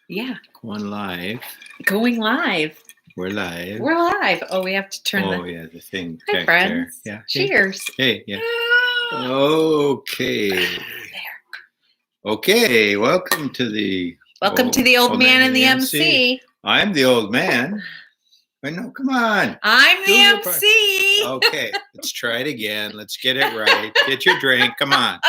Yeah. Going live. Going live. We're live. We're live. Oh, we have to turn the thing Hi, back friends. there. Yeah. Cheers. Hey, yeah. Okay. There. Okay. Welcome to the Old man and the MC. I'm the old man. Wait, no, come on. I'm Do the your part. MC. Okay. Let's try it again. Let's get it right. Get your drink. Come on.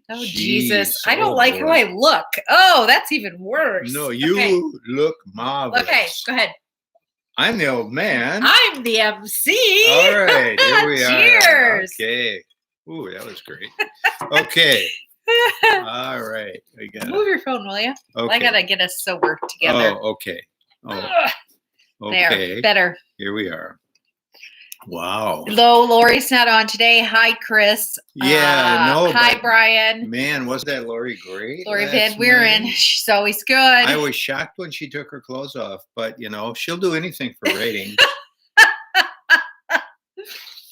Oh, Jeez. Jesus. I don't Oh, like boy. how I look. Oh, that's even worse. No, you Okay. look marvelous. Okay, go ahead. I'm the old man. I'm the MC. All right, here we are. Cheers. Okay. Ooh, that was great. Okay. All right. We got Move your phone, will you? Okay. I gotta get us sober together. Oh, okay. Oh, Ugh. okay. There, better. Here we are. Wow. Though Lori's not on today. Hi, Chris. Yeah, no. Hi, Brian. Man, wasn't that Lori great? Lori Van Wieren. She's always good. I was shocked when she took her clothes off, but you know, she'll do anything for ratings.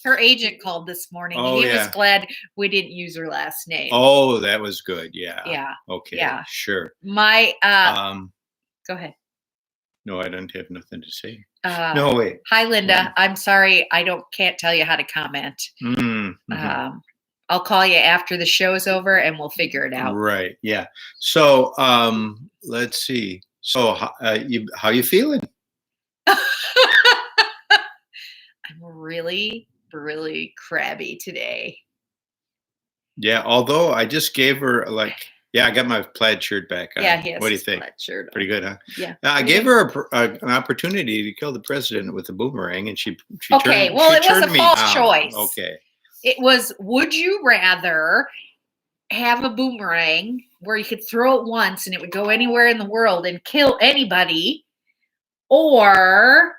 Her agent called this morning. Oh, He yeah. was glad we didn't use her last name. Oh, that was good. Yeah. Yeah. Okay. Yeah. Sure. My go ahead. No, I don't have nothing to say. No, wait. Hi, Linda. I'm sorry. Can't tell you how to comment. Mm-hmm. I'll call you after the show's over and we'll figure it out. Right. Yeah. So, let's see. So, how you feeling? I'm really, really crabby today. Yeah. Although I just gave her I got my plaid shirt back on. Yeah, he has What do you his think? plaid shirt on. Pretty good, huh? Yeah. I gave her an opportunity to kill the president with a boomerang, and she Okay. turned, Well, she it was turned a me false on. choice. Okay. It was, would you rather have a boomerang where you could throw it once and it would go anywhere in the world and kill anybody, or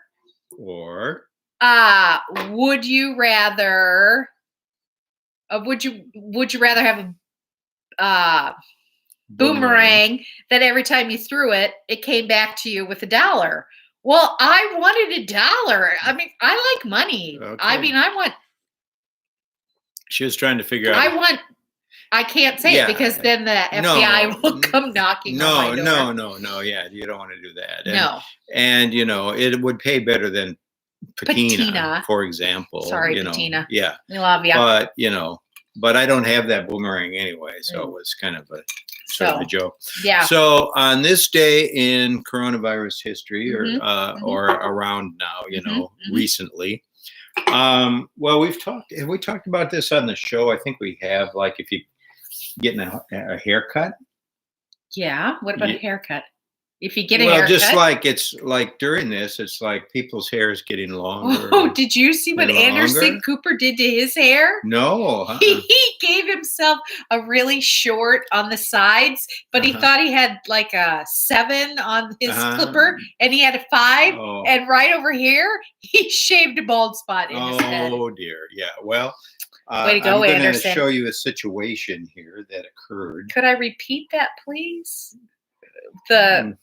would you rather have a boomerang that every time you threw it, it came back to you with $1? Well, I wanted $1. I mean, I like money. Okay. I mean, She was trying to figure out. I can't say it because then the FBI will come knocking on my door. No. Yeah, you don't want to do that. No. And you know, it would pay better than patina, for example. Sorry, you know. patina. Yeah. We love you. But you know, I don't have that boomerang anyway, so it was kind of a sort of a joke. Yeah. So on this day in coronavirus history, or around now, you know, recently. Well, have we talked about this on the show? I think we have. Like, if you getting a haircut. Yeah. What about a haircut? If you get a haircut. Just like it's like during this, it's like people's hair is getting longer. Oh, did you see what Anderson Cooper did to his hair? No. He gave himself a really short on the sides, but he thought he had like a 7 on his clipper, and he had a 5. Oh. And right over here, he shaved a bald spot in his head. Oh dear. Yeah. Well, way to go, I'm Anderson. going to show you a situation here that occurred. Could I repeat that, please? The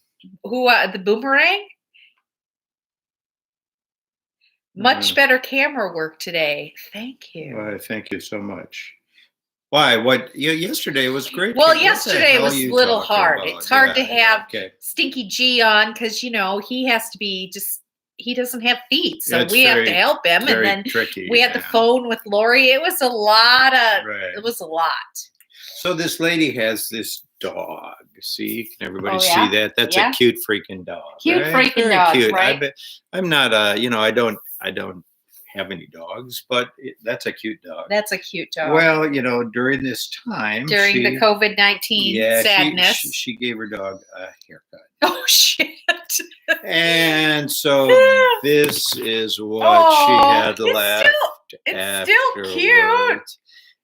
boomerang? Much better camera work today. Thank you. Well, thank you so much. Why? Yesterday was great. Well, yesterday was a little hard. It's hard to have Stinky G on because, you know, he has to be he doesn't have feet. So we have to help him. And then we had the phone with Lori. It was a lot. It was a lot. So this lady has this dog. See, can everybody see that? That's a cute freaking dog. Cute freaking dog, cute. Right? I'm not I don't have any dogs, but that's a cute dog. That's a cute dog. Well, you know, during this time, during the COVID-19 sadness, she gave her dog a haircut. Oh shit! And so this is what she had left. It's still cute.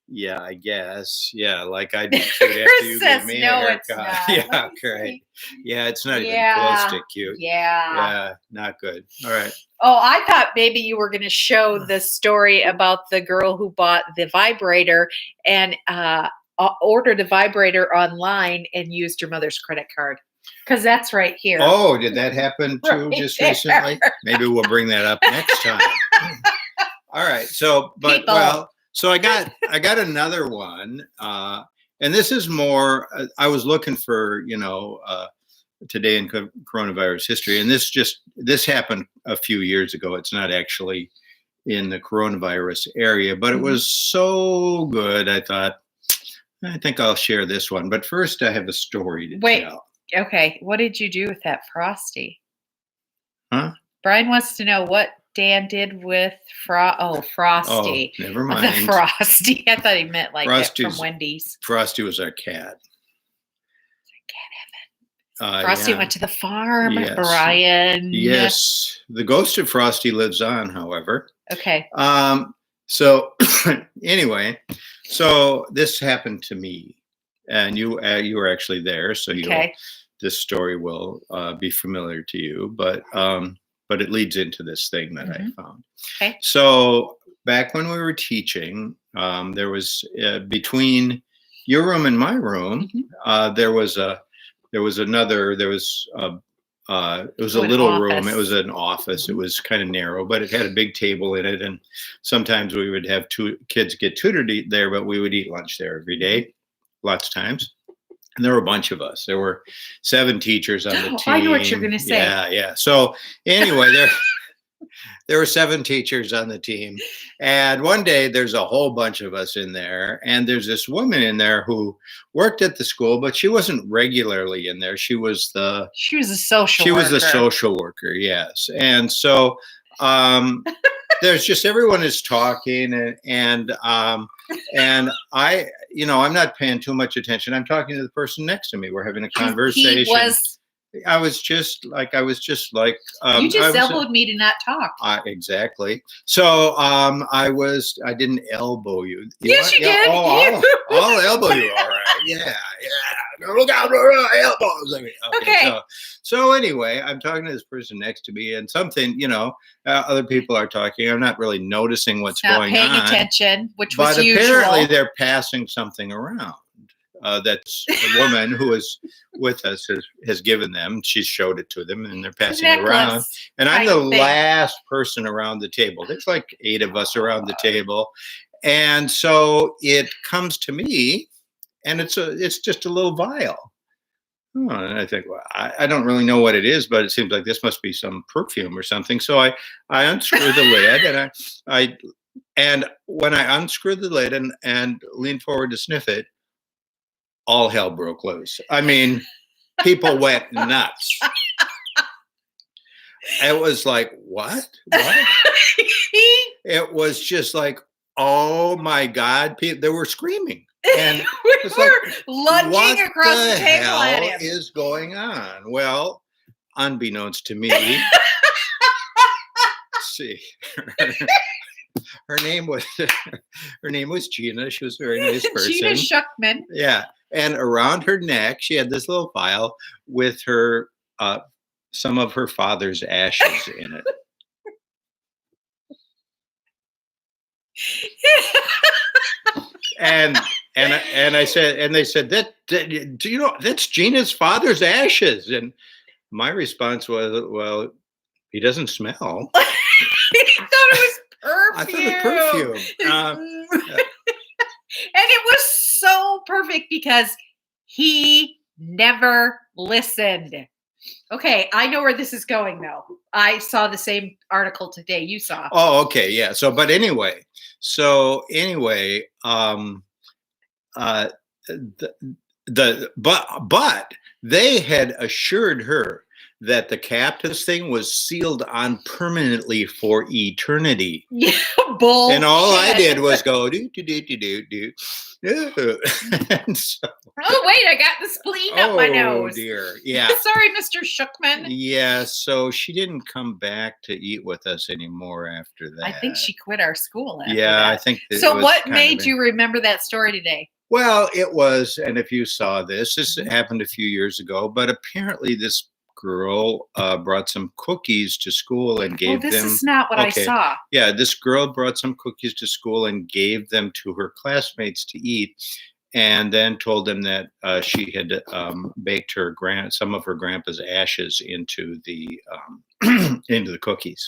Yeah, I guess. Yeah, like I do after you give me a haircut. It's not. Yeah, great. Yeah, it's not even close to cute. Yeah, not good. All right. Oh, I thought maybe you were going to show the story about the girl who bought the vibrator and ordered a vibrator online and used your mother's credit card. Because that's right here. Oh, did that happen too just recently? Maybe we'll bring that up next time. All right. So, So I got another one, and this is more. I was looking for today in coronavirus history, and this happened a few years ago. It's not actually in the coronavirus area, but it was so good. I thought, I think I'll share this one. But first, I have a story to tell. Okay, what did you do with that Frosty? Huh? Brian wants to know what Dan did with Frosty. Oh, never mind. The Frosty. I thought he meant like that from Wendy's. Frosty was our cat. Frosty went to the farm, yes. Brian. Yes. The ghost of Frosty lives on, however. Okay. So anyway, so this happened to me, and you were actually there, so this story will be familiar to you, but it leads into this thing that I found. Okay. So back when we were teaching, there was between your room and my room, there was a little room. It was an office. It was kind of narrow, but it had a big table in it. And sometimes we would have two kids get tutored there, but we would eat lunch there every day, lots of times. And there were a bunch of us. There were 7 teachers on the team. I know what you're going to say. Yeah. So anyway, there were 7 teachers on the team. And one day there's a whole bunch of us in there. And there's this woman in there who worked at the school, but she wasn't regularly in there. She was a social worker. She was the social worker, yes. And so there's just everyone is talking and I, I'm not paying too much attention. I'm talking to the person next to me. We're having a conversation. I was just like you just elbowed me to not talk. Exactly. So I didn't elbow you. Yes, you did. Oh, I'll elbow you. All right. Yeah. Look out for elbows. Okay. So anyway, I'm talking to this person next to me, and something, other people are talking. I'm not really noticing what's going on. Not paying attention, which was usual. But apparently they're passing something around. That's a woman who is with us has given them. She showed it to them, and they're passing it around. And I'm the last person around the table. There's like 8 of us around the table, and so it comes to me, and it's just a little vial. Oh, and I think, well, I don't really know what it is, but it seems like this must be some perfume or something. So I unscrew the lid, and when I unscrewed the lid and leaned forward to sniff it, all hell broke loose. I mean, people went nuts. It was like, what? It was just like, oh my God. They were screaming. And we were lunging across the table at him. What is going on? Well, unbeknownst to me, let's see. Her name was Gina. She was a very nice person. Gina Schuckman. Yeah. And around her neck, she had this little vial with her some of her father's ashes in it. And I said, and they said that do you know that's Gina's father's ashes? And my response was, well, he doesn't smell. He thought it was perfume. I thought it was perfume. And it was so perfect because he never listened. Okay, I know where this is going though. I saw the same article today you saw. Oh, okay, yeah. But anyway, but they had assured her that the captain's thing was sealed on permanently for eternity. Yeah, bullshit. And all I did was go do. And so, oh wait, I got the spleen up my nose. Oh dear, yeah. Sorry, Mr. Schuckman. Yeah, so she didn't come back to eat with us anymore after that. I think she quit our school after that. I think. So what made you remember that story today? Well, it was, and if you saw this happened a few years ago, but apparently this girl brought some cookies to school and gave them. This is not what I saw. Yeah, this girl brought some cookies to school and gave them to her classmates to eat, and then told them that she had baked some of her grandpa's ashes into the into the cookies.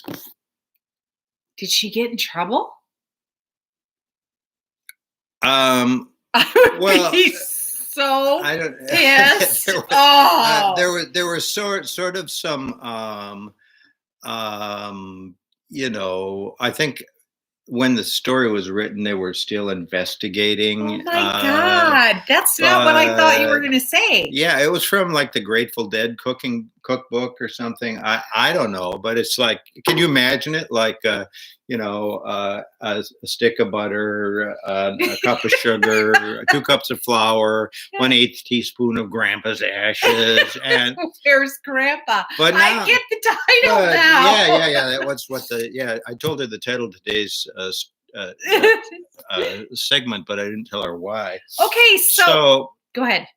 Did she get in trouble? Well. So I don't. Yes. There were sort of some, you know, I think when the story was written, they were still investigating. Oh my God, that's not what I thought you were going to say. Yeah, it was from like the Grateful Dead cooking cookbook or something. I don't know, but it's like, can you imagine it? Like, you know, a stick of butter, a cup of sugar, 2 cups of flour, 1/8 teaspoon of Grandpa's ashes, and where's Grandpa? But now, I get the title now. Yeah. That was what I told her the title of today's segment, but I didn't tell her why. Okay, so go ahead.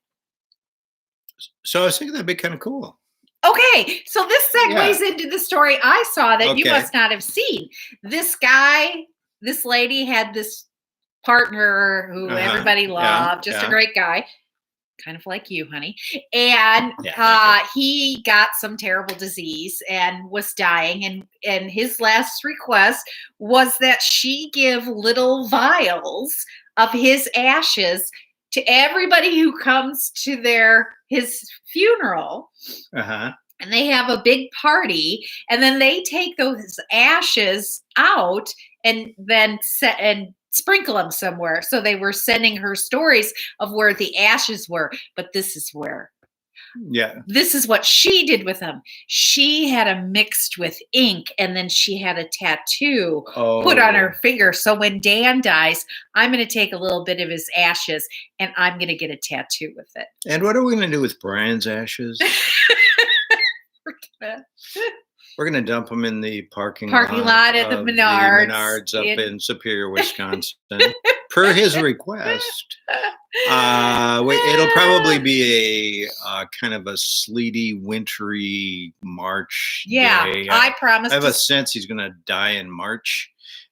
So I was thinking that'd be kind of cool. Okay, so this segues into the story I saw that you must not have seen. This lady had this partner who everybody loved, just a great guy, kind of like you, honey. And he got some terrible disease and was dying. And his last request was that she give little vials of his ashes to everybody who comes to his funeral. And they have a big party, and then they take those ashes out and then sprinkle them somewhere. So they were sending her stories of where the ashes were, but this is where. Yeah. This is what she did with them. She had them mixed with ink, and then she had a tattoo put on her finger. So when Dan dies, I'm going to take a little bit of his ashes, and I'm going to get a tattoo with it. And what are we going to do with Brian's ashes? We're going to dump them in the parking lot at the Menards. Up in Superior, Wisconsin, per his request. It'll probably be a kind of a sleety, wintry March day. I promise. I have a sense he's going to die in March.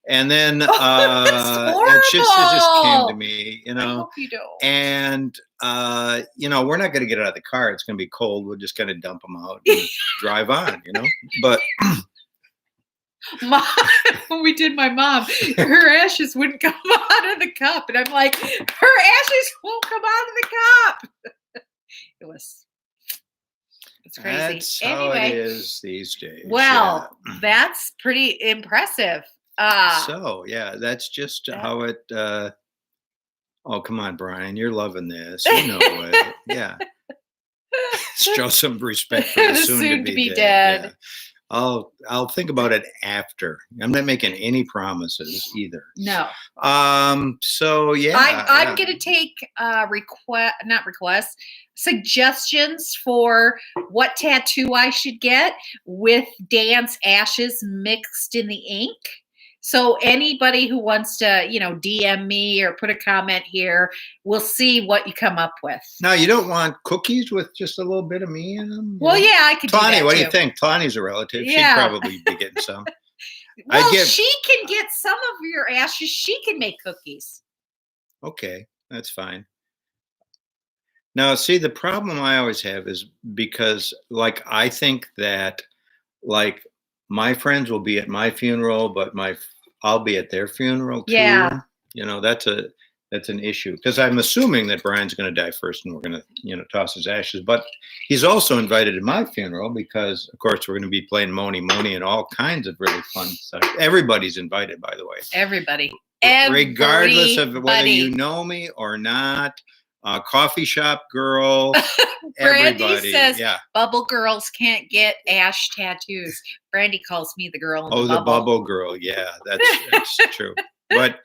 And then it just came to me, you know. I hope you don't. And you know, we're not going to get out of the car. It's going to be cold. We're just going to dump them out and drive on, you know. But when we did my mom, her ashes wouldn't come out of the cup, and I'm like, her ashes won't come out of the cup. It's crazy. That's how it is these days. Well, that's pretty impressive. So yeah, that's just how it. Oh, come on, Brian, you're loving this. You know it. Yeah. Show some respect for the soon to be dead. Yeah. I'll think about it after. I'm not making any promises either. No. So yeah, I'm gonna take suggestions for what tattoo I should get with Dan's ashes mixed in the ink. So anybody who wants to, you know, DM me or put a comment here, we'll see what you come up with. Now, you don't want cookies with just a little bit of me in them? Well, yeah, I could do that Tawny, what too. do you think? Tawny's a relative. Yeah. She'd probably be getting some. Well, she can get some of your ashes. She can make cookies. Okay, that's fine. Now, see, the problem I always have is because, like, I think that, like, my friends will be at my funeral, but I'll be at their funeral too. Yeah. You know, that's an issue because I'm assuming that Brian's going to die first and we're going to, you know, toss his ashes. But he's also invited to my funeral because, of course, we're going to be playing Mony Mony and all kinds of really fun stuff. Everybody's invited, by the way. Everybody. Regardless of whether you know me or not. Coffee shop girl. Brandy says bubble girls can't get ash tattoos. Brandy calls me the girl in the bubble. The bubble girl. Yeah, that's true. But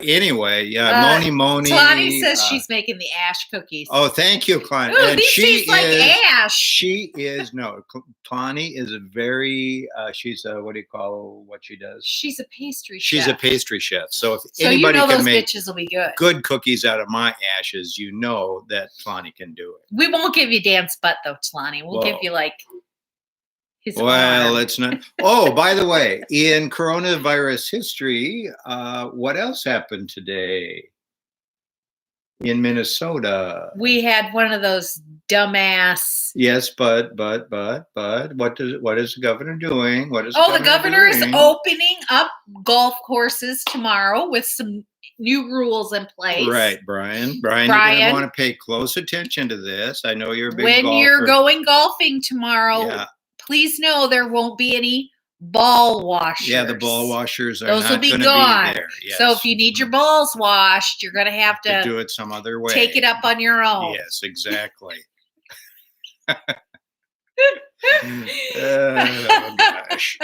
anyway, Mony Mony. Tawny says she's making the ash cookies. Oh, thank you, Tawny. And she like ash. She is Tawny is a very she's what do you call what she does? She's a pastry chef. She's a pastry chef. So if anybody you know can make bitches will be good. Good cookies out of my ashes, you know that Tawny can do it. We won't give you Dan's butt though, Tawny. We'll give you like his arm. It's not. Oh, by the way, in coronavirus history, what else happened today in Minnesota? We had one of those dumbass. Yes, but what is the governor doing? What is the governor is opening up golf courses tomorrow with some new rules in place. Right, Brian. Brian, you're going to want to pay close attention to this. I know you're a big golfer. When you're going golfing tomorrow, please know there won't be any ball washers. Yeah, the ball washers are Those not will be gonna gone. Be there. Yes. So if you need your balls washed, you're going to have to do it some other way. Take it up on your own. Yes, exactly. Gosh.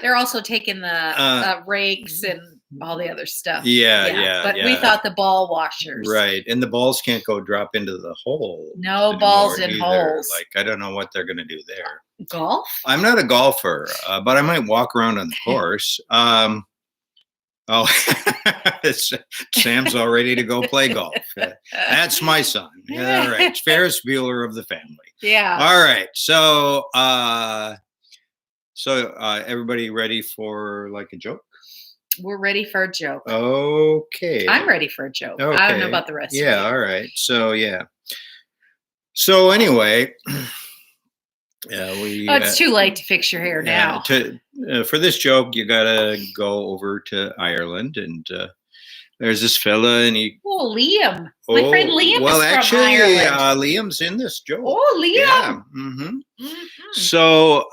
They're also taking the rakes and all the other stuff. Yeah. But we thought the ball washers. Right. And the balls can't go drop into the hole. No balls in holes. Like, I don't know what they're going to do there. Golf? I'm not a golfer, but I might walk around on the course. Sam's all ready to go play golf. That's my son. All right. Ferris Bueller of the family. Yeah. All right. So, everybody ready for like a joke? We're ready for a joke. Okay. I'm ready for a joke. Okay. I don't know about the rest of you. Yeah. All right. So, yeah. So anyway, it's too late to fix your hair now. For this joke, you gotta go over to Ireland, and there's this fella, and Liam, my friend Liam. Well, is actually, from Ireland. Liam's in this joke. Oh, Liam. Yeah. Mm-hmm. Mm-hmm. So,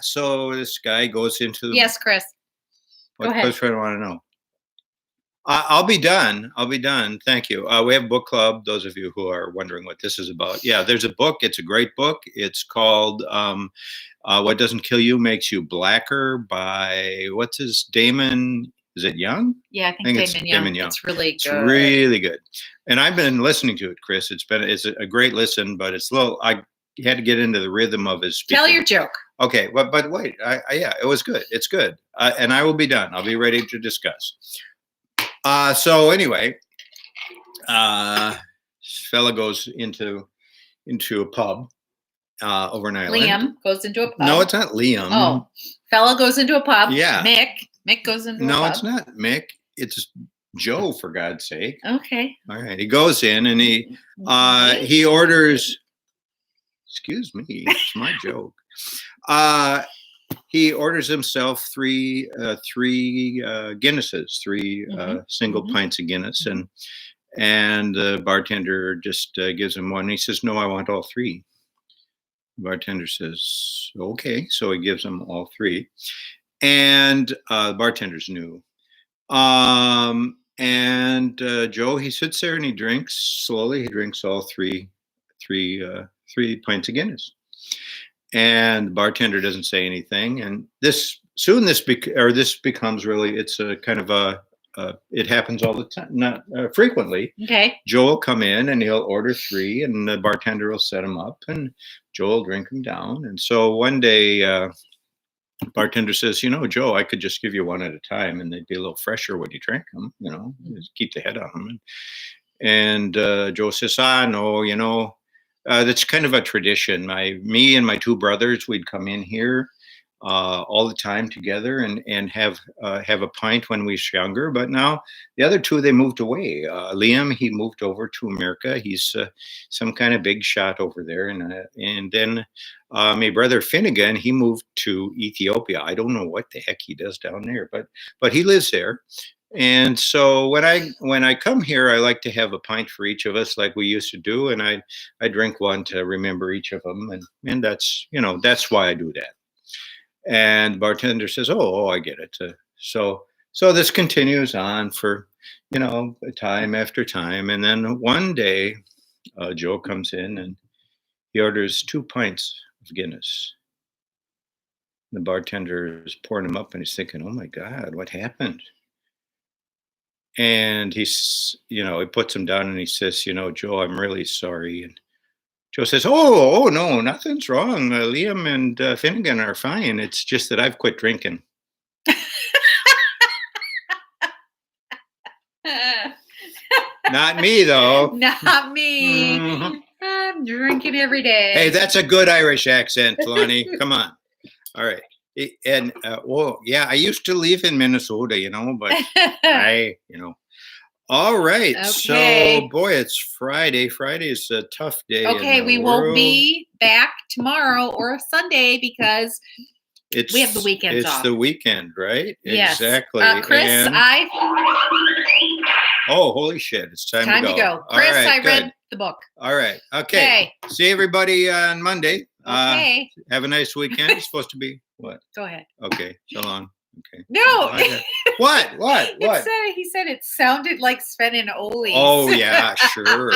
so this guy goes into. Yes, Chris. What Chris would want to know? I'll be done. Thank you. We have a book club. Those of you who are wondering what this is about. Yeah, there's a book. It's a great book. It's called What Doesn't Kill You Makes You Blacker by, Damon, is it Young? Yeah, I think it's Damon Young. It's really good. It's really good. And I've been listening to it, Chris. It's a great listen, but it's a little, I had to get into the rhythm of his speaking. Tell your joke. Okay, but wait, it was good. It's good. And I will be done. I'll be ready to discuss. So anyway, fella goes into a pub over in Ireland. Liam goes into a pub. No, it's not Liam. Oh, fella goes into a pub. Yeah. Mick goes into a pub. No, it's not Mick. It's Joe, for God's sake. Okay. All right. He goes in and he orders. Excuse me, it's my joke. He orders himself three Guinnesses, single pints of Guinness, and the bartender just gives him one. He says, "No, I want all three." The bartender says, "Okay," so he gives him all three, and the bartender's new. And Joe, he sits there and he drinks slowly. He drinks all three pints of Guinness. And the bartender doesn't say anything, and this becomes really, it's a kind of it happens all the time, not frequently. Okay. Joe will come in and he'll order three, and the bartender will set them up, and Joe will drink them down. And so one day, bartender says, "Joe, I could just give you one at a time, and they'd be a little fresher when you drank them. Just keep the head on them." And Joe says, "No, that's kind of a tradition. Me and my two brothers, we'd come in here all the time together and have a pint when we was younger. But now the other two, they moved away. Liam, he moved over to America. He's some kind of big shot over there. And then my brother Finnegan, he moved to Ethiopia. I don't know what the heck he does down there, but he lives there. And so when I come here, I like to have a pint for each of us, like we used to do, and I drink one to remember each of them, and that's why I do that." And the bartender says, "Oh, I get it." So this continues on for time after time, and then one day, Joe comes in and he orders 2 pints of Guinness. The bartender is pouring them up, and he's thinking, "Oh my God, what happened?" And he's, he puts him down and he says, "Joe, I'm really sorry." And Joe says, Oh, no, nothing's wrong. Liam and Finnegan are fine. It's just that I've quit drinking. Not me, though. Not me. Mm-hmm. I'm drinking every day. Hey, that's a good Irish accent, Lonnie. Come on. All right. And I used to live in Minnesota, but all right. Okay. So boy, it's Friday. Friday is a tough day. Okay, we won't be back tomorrow or Sunday because we have the weekends off. It's the weekend, right? Yes. Exactly. Chris, oh, holy shit! It's time to go. Chris, I read the book. All right. Okay. See everybody on Monday. Okay. Have a nice weekend. It's supposed to be what? Go ahead. Okay. So long. Okay. No. What? He said it sounded like Sven and Ole. Oh yeah, sure.